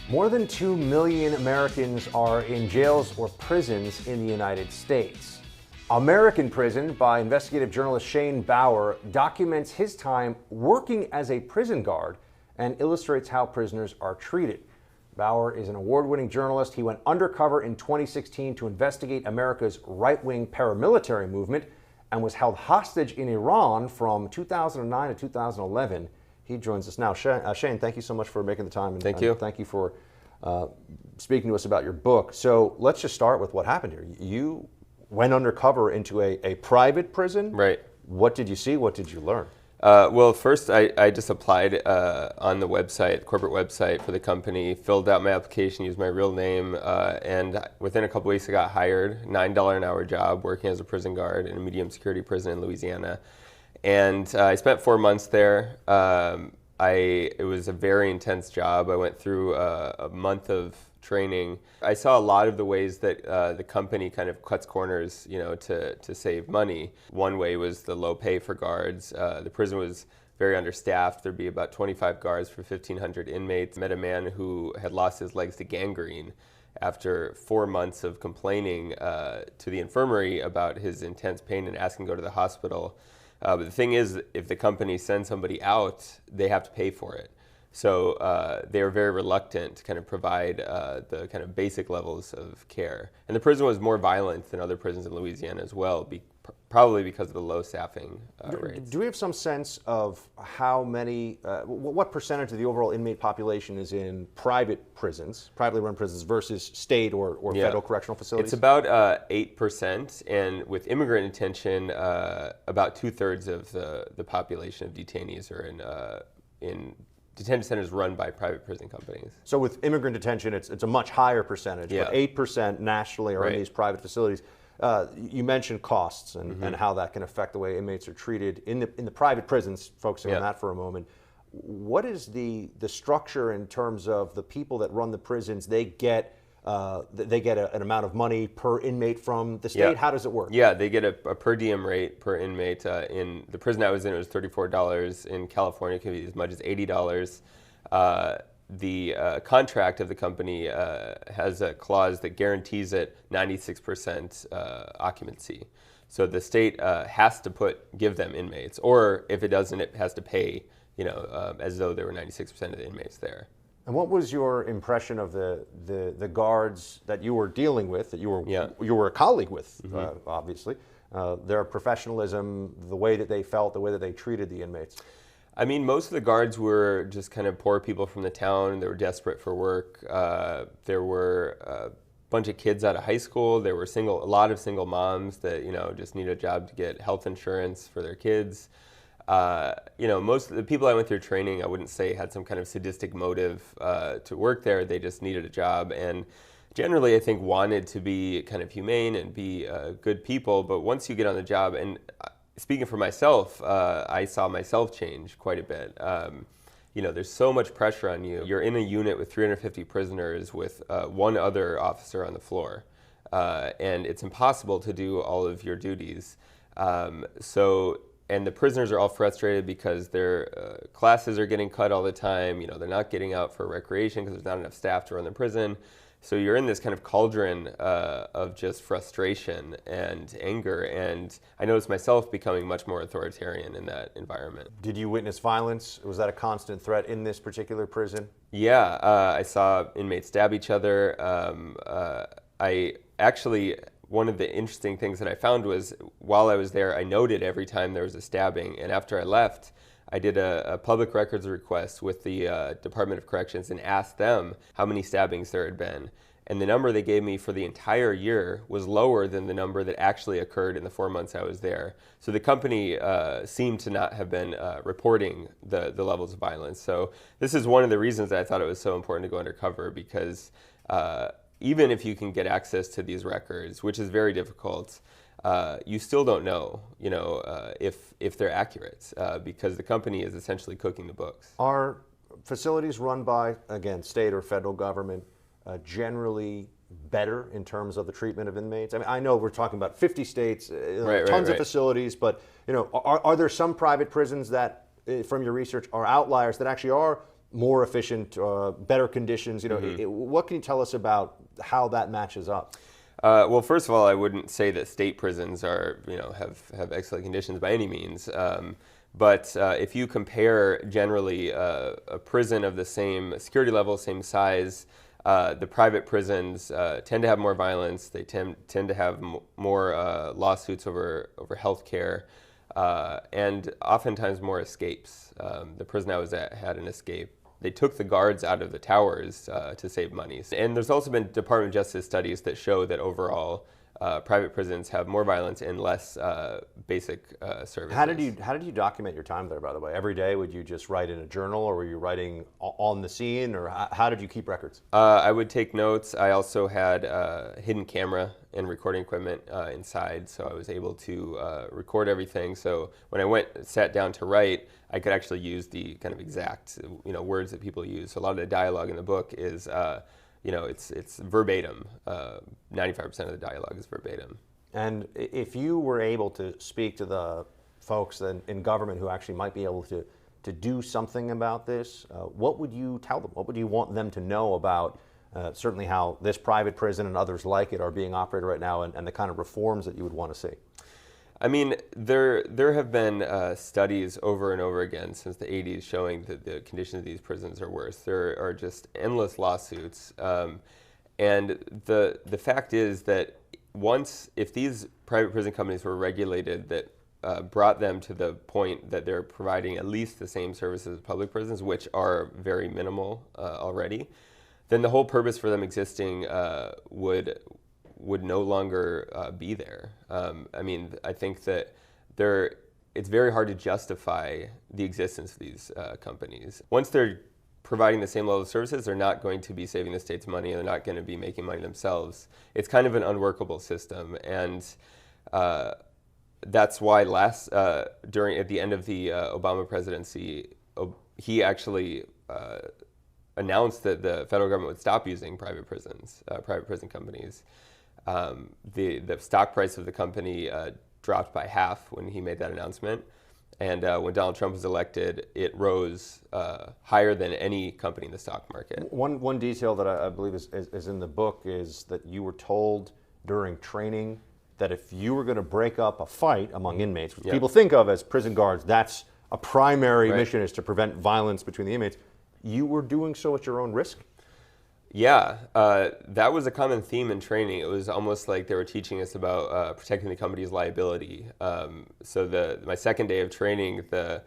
More than 2 million Americans are in jails or prisons in the United States. American Prison by investigative journalist Shane Bauer documents his time working as a prison guard and illustrates how prisoners are treated. Bauer is an award-winning journalist. He went undercover in 2016 to investigate America's right-wing paramilitary movement and was held hostage in Iran from 2009 to 2011. He joins us now. Shane, thank you so much for making the time. And thank you. Thank you for speaking to us about your book. So let's just start with what happened here. You went undercover into a private prison. Right. What did you see? What did you learn? Well, first I just applied on the website, corporate website for the company, filled out my application, used my real name, and within a couple weeks I got hired. $9 an hour job working as a prison guard in a medium security prison in Louisiana. And I spent 4 months there. It was a very intense job. I went through a month of training. I saw a lot of the ways that the company kind of cuts corners, to save money. One way was the low pay for guards. The prison was very understaffed. There'd be about 25 guards for 1,500 inmates. I met a man who had lost his legs to gangrene after 4 months of complaining to the infirmary about his intense pain and asking to go to the hospital. But the thing is, if the company sends somebody out, they have to pay for it. So they were very reluctant to kind of provide the kind of basic levels of care. And the prison was more violent than other prisons in Louisiana as well, probably because of the low staffing rates. Do we have some sense of how many, what percentage of the overall inmate population is in private prisons, privately run prisons, versus state or federal correctional facilities? It's about 8%, and with immigrant detention, about 2/3 of the population of detainees are in detention centers run by private prison companies. So with immigrant detention, it's a much higher percentage, but 8% nationally are in these private facilities. You mentioned costs and how that can affect the way inmates are treated in the private prisons, focusing on that for a moment. What is the structure in terms of the people that run the prisons? They get an amount of money per inmate from the state? How does it work? Yeah, they get a per diem rate per inmate. In the prison I was in, it was $34. In California, it can be as much as $80. The contract of the company has a clause that guarantees it 96% occupancy. So the state has to give them inmates, or if it doesn't, it has to pay, as though there were 96% of the inmates there. And what was your impression of the guards that you were dealing with, that you were a colleague with, obviously, their professionalism, the way that they felt, the way that they treated the inmates? I mean, most of the guards were just kind of poor people from the town. They were desperate for work. There were a bunch of kids out of high school. There were a lot of single moms that, just need a job to get health insurance for their kids. Most of the people I went through training, I wouldn't say had some kind of sadistic motive to work there. They just needed a job, and generally, I think, wanted to be kind of humane and be good people. But once you get on the job, and speaking for myself, I saw myself change quite a bit. There's so much pressure on you. You're in a unit with 350 prisoners with one other officer on the floor, and it's impossible to do all of your duties. And the prisoners are all frustrated because their classes are getting cut all the time. They're not getting out for recreation because there's not enough staff to run the prison. So you're in this kind of cauldron of just frustration and anger. And I noticed myself becoming much more authoritarian in that environment. Did you witness violence? Was that a constant threat in this particular prison? Yeah, I saw inmates stab each other. One of the interesting things that I found was, while I was there, I noted every time there was a stabbing. And after I left, I did a public records request with the Department of Corrections and asked them how many stabbings there had been. And the number they gave me for the entire year was lower than the number that actually occurred in the 4 months I was there. So the company seemed to not have been reporting the levels of violence. So this is one of the reasons that I thought it was so important to go undercover, because even if you can get access to these records, which is very difficult, you still don't know, if they're accurate, because the company is essentially cooking the books. Are facilities run by, again, state or federal government generally better in terms of the treatment of inmates? I mean, I know we're talking about 50 states, tons of facilities, but are there some private prisons that, from your research, are outliers that actually are more efficient, better conditions. What can you tell us about how that matches up? Well, first of all, I wouldn't say that state prisons are, have excellent conditions by any means. But if you compare generally a prison of the same security level, same size, the private prisons tend to have more violence. They tend to have more lawsuits over health care, and oftentimes more escapes. The prison I was at had an escape. They took the guards out of the towers to save money. And there's also been Department of Justice studies that show that overall private prisons have more violence and less basic services. How did you document your time there, by the way? Every day, would you just write in a journal, or were you writing on the scene, or how did you keep records? I would take notes. I also had hidden camera and recording equipment inside, so I was able to record everything. So when I sat down to write, I could actually use the kind of exact words that people use. So a lot of the dialogue in the book is it's verbatim. 95% of the dialogue is verbatim. And if you were able to speak to the folks in government who actually might be able to do something about this, what would you tell them? What would you want them to know about certainly how this private prison and others like it are being operated right now, and the kind of reforms that you would want to see? I mean, there have been studies over and over again since the 80s showing that the conditions of these prisons are worse. There are just endless lawsuits. And the fact is that if these private prison companies were regulated that brought them to the point that they're providing at least the same services as public prisons, which are very minimal already, then the whole purpose for them existing would no longer be there. I mean, I think that it's very hard to justify the existence of these companies. Once they're providing the same level of services, they're not going to be saving the state's money, and they're not going to be making money themselves. It's kind of an unworkable system, and that's why at the end of the Obama presidency, he actually announced that the federal government would stop using private prison companies. The stock price of the company dropped by half when he made that announcement. And when Donald Trump was elected, it rose higher than any company in the stock market. One detail that I believe is in the book is that you were told during training that if you were going to break up a fight among inmates, which people think of as prison guards, that's a primary mission, is to prevent violence between the inmates. You were doing so at your own risk? Yeah, that was a common theme in training. It was almost like they were teaching us about protecting the company's liability. So my second day of training, the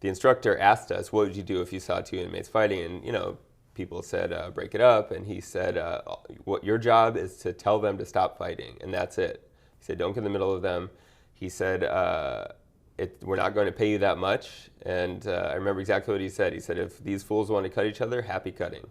instructor asked us, "What would you do if you saw two inmates fighting?" And people said, "Break it up." And he said, "What your job is to tell them to stop fighting, and that's it." He said, "Don't get in the middle of them." He said, "We're not going to pay you that much." And I remember exactly what he said. He said, "If these fools want to cut each other, happy cutting."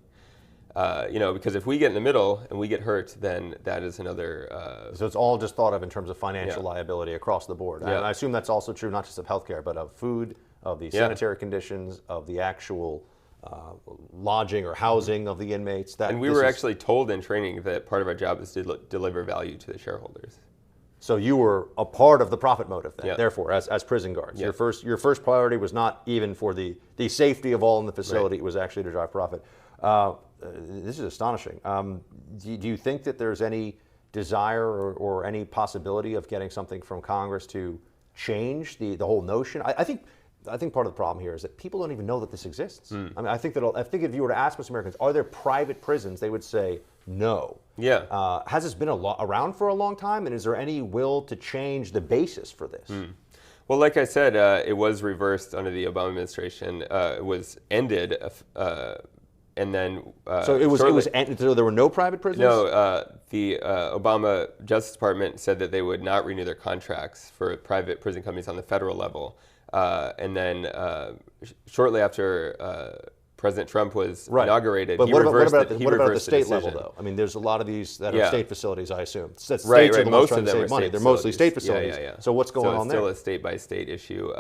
Because if we get in the middle and we get hurt, then that is another... So it's all just thought of in terms of financial liability across the board. Yeah. And I assume that's also true not just of healthcare, but of food, of the sanitary conditions, of the actual lodging or housing of the inmates. And we were actually told in training that part of our job is to deliver value to the shareholders. So you were a part of the profit motive then, Yeah. Therefore, as prison guards. Yeah. Your first priority was not even for the safety of all in the facility, It was actually to drive profit. This is astonishing. Do you think that there's any desire or any possibility of getting something from Congress to change the whole notion? I think part of the problem here is that people don't even know that this exists. I mean, I think if you were to ask most Americans, are there private prisons, they would say no. Yeah. Has this been around for a long time, and is there any will to change the basis for this? Well, like I said, it was reversed under the Obama administration. It was ended. And then so there were no private prisons? No, the Obama Justice Department said that they would not renew their contracts for private prison companies on the federal level. And then shortly after President Trump was inaugurated, but he what reversed about the state level, though? I mean, there's a lot of these that are state facilities, I assume. States right. are the Most ones of them trying are to save money. They're facilities. mostly state facilities. Yeah. So what's going on there? So it's still a state-by-state issue.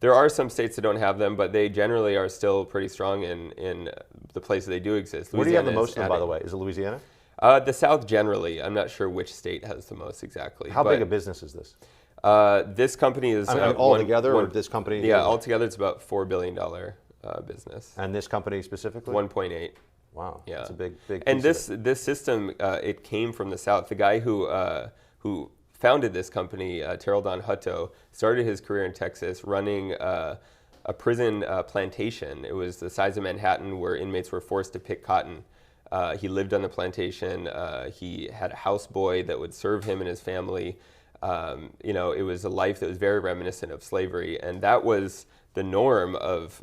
There are some states that don't have them, but they generally are still pretty strong in the places they do exist. Where do you have the most of them, by the way? Is it Louisiana? The South generally. I'm not sure which state has the most exactly. How big a business is this? This company is... altogether, or this company? Yeah, altogether it's about $4 billion business. And this company specifically? 1.8. Wow, Yeah, that's a big piece and of this system, it came from the South. The guy who founded this company, Terrell Don Hutto, started his career in Texas running a prison plantation. It was the size of Manhattan, where inmates were forced to pick cotton. He lived on the plantation. He had a houseboy that would serve him and his family. It was a life that was very reminiscent of slavery, and that was the norm of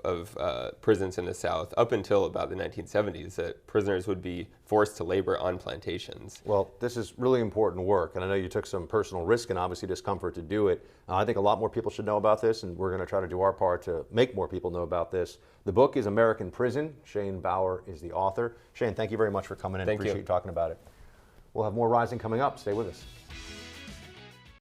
prisons in the South up until about the 1970s, that prisoners would be forced to labor on plantations. Well, this is really important work, and I know you took some personal risk and obviously discomfort to do it. I think a lot more people should know about this, and we're going to try to do our part to make more people know about this. The book is American Prison. Shane Bauer is the author. Shane, thank you very much for coming in. Thank Appreciate you talking about it. We'll have more Rising coming up. Stay with us.